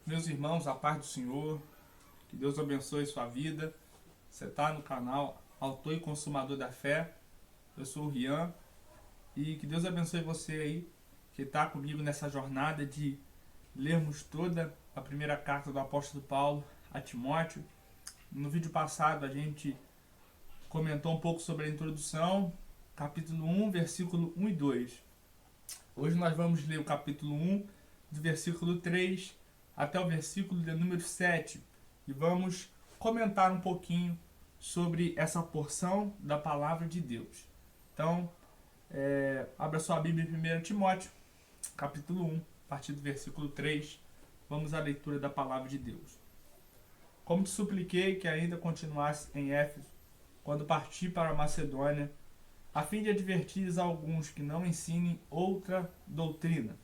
Meus irmãos, a paz do Senhor, que Deus abençoe sua vida. Você está no canal Autor e Consumador da Fé. Eu sou o Rian e que Deus abençoe você aí que está comigo nessa jornada de lermos toda a primeira carta do apóstolo Paulo a Timóteo. No vídeo passado a gente comentou um pouco sobre a introdução, capítulo 1, versículo 1 e 2. Hoje nós vamos ler o capítulo 1, do versículo 3 até o versículo de número 7 e vamos comentar um pouquinho sobre essa porção da palavra de Deus. Então, abra sua Bíblia em 1 Timóteo, capítulo 1, a partir do versículo 3, vamos à leitura da palavra de Deus. Como te supliquei que ainda continuasse em Éfeso, quando parti para a Macedônia, a fim de advertires a alguns que não ensinem outra doutrina,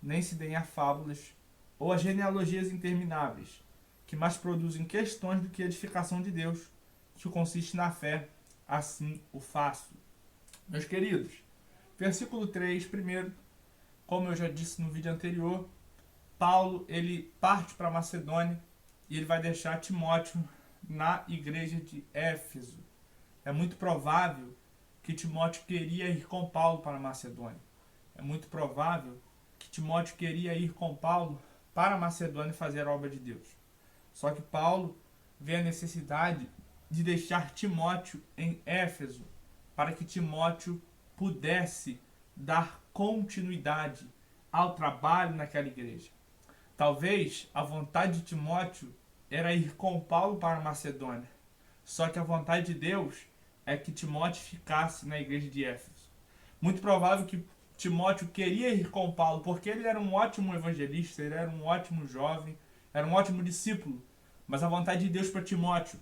nem se deem a fábulas ou a genealogias intermináveis, que mais produzem questões do que edificação de Deus, que consiste na fé, assim o faço. Meus queridos, versículo 3, primeiro, como eu já disse no vídeo anterior, Paulo ele parte para a Macedônia e ele vai deixar Timóteo na igreja de Éfeso. É muito provável que Timóteo queria ir com Paulo para a Macedônia. É muito provável que Timóteo queria ir com Paulo para a Macedônia fazer a obra de Deus. Só que Paulo vê a necessidade de deixar Timóteo em Éfeso para que Timóteo pudesse dar continuidade ao trabalho naquela igreja. Talvez a vontade de Timóteo era ir com Paulo para a Macedônia. Só que a vontade de Deus é que Timóteo ficasse na igreja de Éfeso. Muito provável que Timóteo queria ir com Paulo, porque ele era um ótimo evangelista, ele era um ótimo jovem, era um ótimo discípulo. Mas a vontade de Deus para Timóteo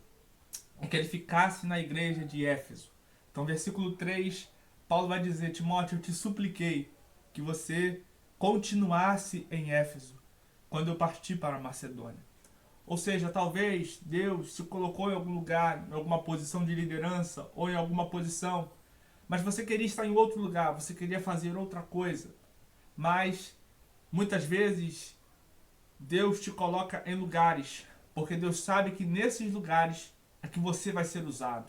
é que ele ficasse na igreja de Éfeso. Então, versículo 3, Paulo vai dizer: Timóteo, eu te supliquei que você continuasse em Éfeso quando eu parti para a Macedônia. Ou seja, talvez Deus te colocou em algum lugar, em alguma posição de liderança ou em alguma posição, mas você queria estar em outro lugar, você queria fazer outra coisa. Mas muitas vezes Deus te coloca em lugares, porque Deus sabe que nesses lugares é que você vai ser usado.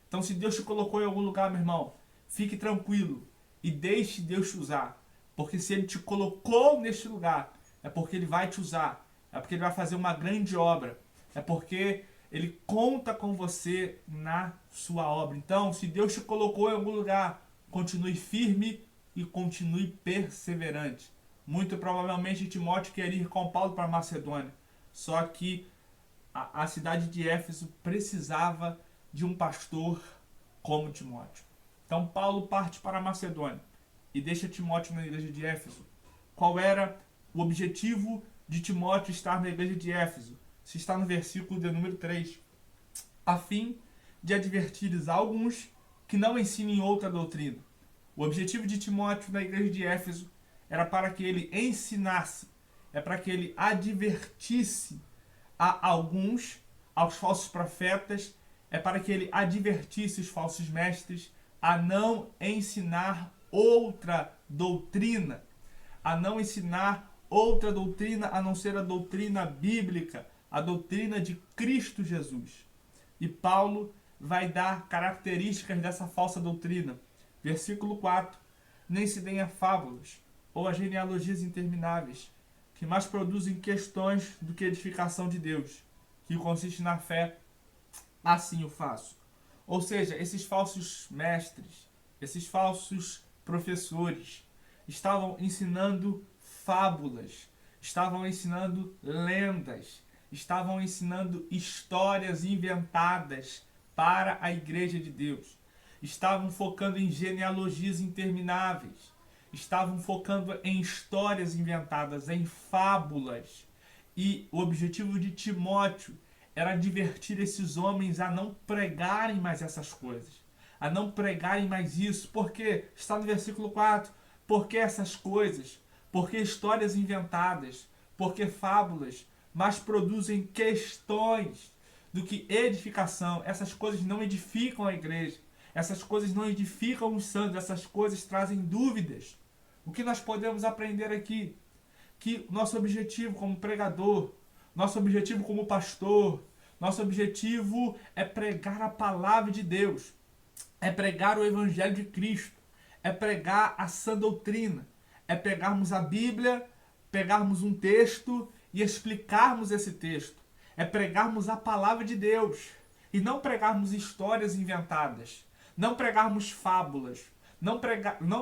Então, se Deus te colocou em algum lugar, meu irmão, fique tranquilo e deixe Deus te usar. Porque se Ele te colocou neste lugar, é porque Ele vai te usar. É porque Ele vai fazer uma grande obra. É porque Ele conta com você na sua obra. Então, se Deus te colocou em algum lugar, continue firme e continue perseverante. Muito provavelmente Timóteo queria ir com Paulo para a Macedônia. Só que a cidade de Éfeso precisava de um pastor como Timóteo. Então Paulo parte para a Macedônia e deixa Timóteo na igreja de Éfeso. Qual era o objetivo de Timóteo estar na igreja de Éfeso? Se está no versículo de número 3. A fim de advertires alguns que não ensinem outra doutrina. O objetivo de Timóteo na igreja de Éfeso era para que ele ensinasse, é para que ele advertisse a alguns, aos falsos profetas, é para que ele advertisse os falsos mestres a não ensinar outra doutrina, a não ensinar outra doutrina a não ser a doutrina bíblica, a doutrina de Cristo Jesus. E Paulo vai dar características dessa falsa doutrina. Versículo 4. Nem se deem a fábulas ou a genealogias intermináveis, que mais produzem questões do que edificação de Deus, que consiste na fé, assim o faço. Ou seja, esses falsos mestres, esses falsos professores, estavam ensinando fábulas, estavam ensinando lendas, estavam ensinando histórias inventadas para a igreja de Deus. Estavam focando em genealogias intermináveis. Estavam focando em histórias inventadas, em fábulas. E o objetivo de Timóteo era advertir esses homens a não pregarem mais essas coisas, a não pregarem mais isso. Porque está no versículo 4. Porque essas coisas, porque histórias inventadas, porque fábulas, mas produzem questões do que edificação. Essas coisas não edificam a igreja. Essas coisas não edificam os santos. Essas coisas trazem dúvidas. O que nós podemos aprender aqui? que nosso objetivo como pregador, nosso objetivo como pastor, nosso objetivo é pregar a palavra de Deus, é pregar o Evangelho de Cristo, é pregar a sã doutrina, é pegarmos a Bíblia, pegarmos um texto e explicarmos esse texto, é pregarmos a palavra de Deus e não pregarmos histórias inventadas, não pregarmos fábulas, não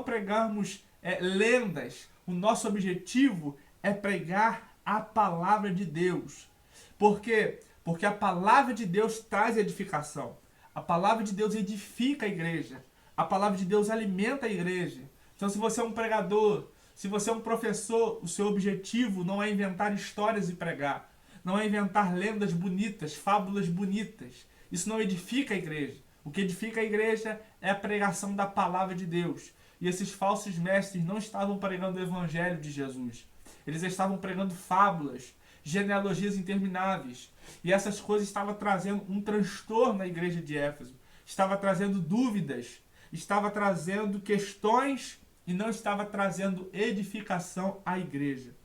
pregarmos lendas. O nosso objetivo é pregar a palavra de Deus. Por quê? Porque a palavra de Deus traz edificação. A palavra de Deus edifica a igreja. A palavra de Deus alimenta a igreja. Então, se você é um pregador, se você é um professor, o seu objetivo não é inventar histórias e pregar. Não é inventar lendas bonitas, fábulas bonitas. Isso não edifica a igreja. O que edifica a igreja é a pregação da palavra de Deus. E esses falsos mestres não estavam pregando o evangelho de Jesus. Eles estavam pregando fábulas, genealogias intermináveis. E essas coisas estavam trazendo um transtorno na igreja de Éfeso. Estava trazendo dúvidas, estava trazendo questões e não estava trazendo edificação à igreja.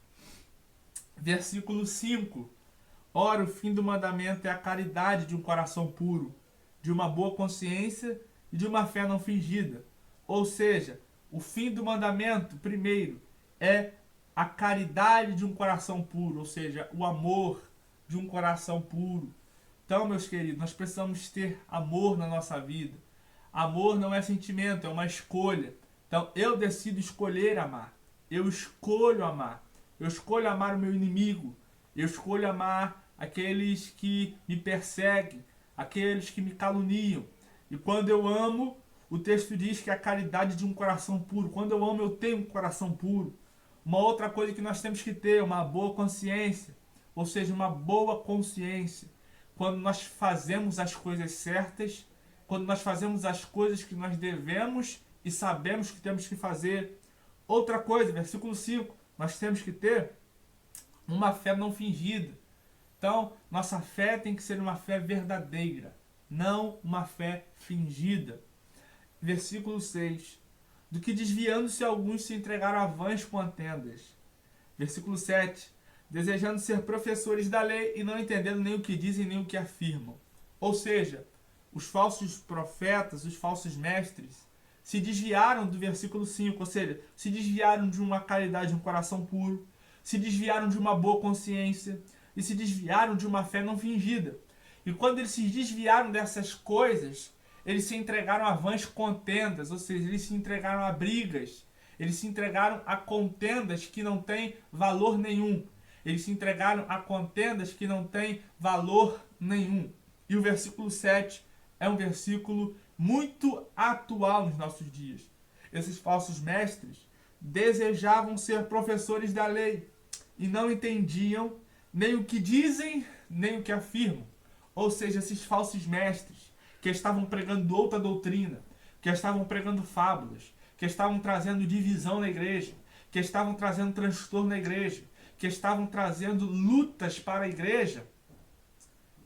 Versículo 5. Ora, o fim do mandamento é a caridade de um coração puro, de uma boa consciência e de uma fé não fingida. Ou seja, o fim do mandamento, primeiro, é a caridade de um coração puro, ou seja, o amor de um coração puro. Então, meus queridos, nós precisamos ter amor na nossa vida. Amor não é sentimento, é uma escolha. Então, eu decido escolher amar. Eu escolho amar. Eu escolho amar o meu inimigo. Eu escolho amar aqueles que me perseguem, aqueles que me caluniam. E quando eu amo, o texto diz que é a caridade de um coração puro. Quando eu amo, eu tenho um coração puro. Uma outra coisa que nós temos que ter, uma boa consciência. Ou seja, uma boa consciência. Quando nós fazemos as coisas certas, quando nós fazemos as coisas que nós devemos e sabemos que temos que fazer. Outra coisa, versículo 5, nós temos que ter uma fé não fingida. Então, nossa fé tem que ser uma fé verdadeira, não uma fé fingida. Versículo 6. Do que desviando-se alguns se entregaram a vãs contendas. Versículo 7. Desejando ser professores da lei e não entendendo nem o que dizem nem o que afirmam. Ou seja, os falsos profetas, os falsos mestres, se desviaram do versículo 5, ou seja, se desviaram de uma caridade, de um coração puro, se desviaram de uma boa consciência e se desviaram de uma fé não fingida. E quando eles se desviaram dessas coisas, eles se entregaram a vãs contendas, ou seja, eles se entregaram a brigas, eles se entregaram a contendas que não têm valor nenhum. Eles se entregaram a contendas que não têm valor nenhum. E o versículo 7 é um versículo muito atual nos nossos dias. Esses falsos mestres desejavam ser professores da lei e não entendiam nem o que dizem, nem o que afirmam. Ou seja, esses falsos mestres que estavam pregando outra doutrina, que estavam pregando fábulas, que estavam trazendo divisão na igreja, que estavam trazendo transtorno na igreja, que estavam trazendo lutas para a igreja.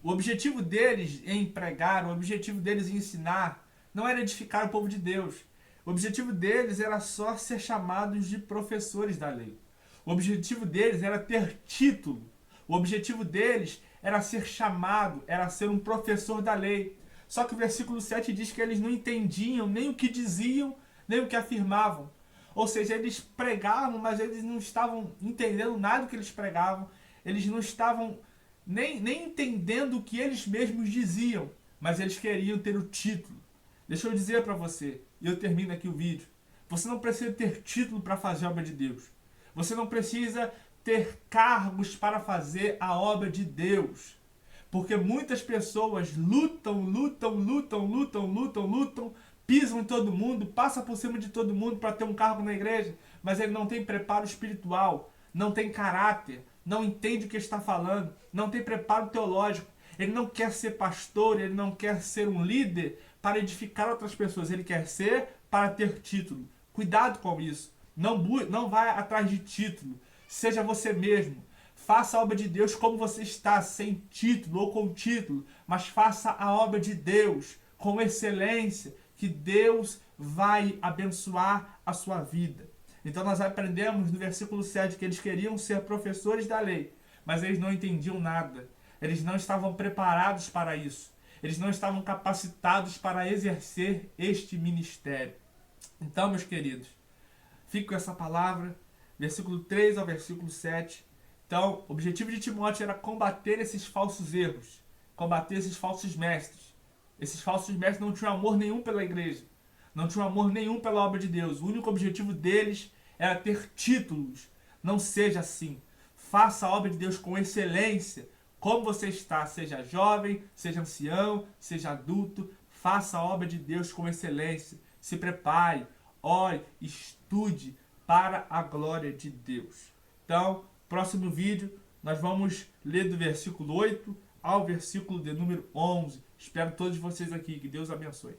O objetivo deles em pregar, o objetivo deles em ensinar, não era edificar o povo de Deus. O objetivo deles era só ser chamados de professores da lei. O objetivo deles era ter título. O objetivo deles era ser chamado, era ser um professor da lei. Só que o versículo 7 diz que eles não entendiam nem o que diziam, nem o que afirmavam. Ou seja, eles pregavam, mas eles não estavam entendendo nada do que eles pregavam. Eles não estavam nem entendendo o que eles mesmos diziam, mas eles queriam ter o título. Deixa eu dizer para você, e eu termino aqui o vídeo, você não precisa ter título para fazer a obra de Deus. Você não precisa ter cargos para fazer a obra de Deus. Porque muitas pessoas lutam, pisam em todo mundo, passam por cima de todo mundo para ter um cargo na igreja, mas ele não tem preparo espiritual, não tem caráter, não entende o que está falando, não tem preparo teológico, ele não quer ser pastor, ele não quer ser um líder para edificar outras pessoas, ele quer ser para ter título. Cuidado com isso, não vai atrás de título, seja você mesmo. Faça a obra de Deus como você está, sem título ou com título, mas faça a obra de Deus com excelência, que Deus vai abençoar a sua vida. Então nós aprendemos no versículo 7 que eles queriam ser professores da lei, mas eles não entendiam nada. Eles não estavam preparados para isso. Eles não estavam capacitados para exercer este ministério. Então, meus queridos, fico com essa palavra, versículo 3 ao versículo 7. Então, o objetivo de Timóteo era combater esses falsos erros, combater esses falsos mestres. Esses falsos mestres não tinham amor nenhum pela igreja, não tinham amor nenhum pela obra de Deus. O único objetivo deles era ter títulos. Não seja assim. Faça a obra de Deus com excelência. Como você está, seja jovem, seja ancião, seja adulto, faça a obra de Deus com excelência. Se prepare, ore, estude para a glória de Deus. Então, próximo vídeo, nós vamos ler do versículo 8 ao versículo de número 11. Espero todos vocês aqui. Que Deus abençoe.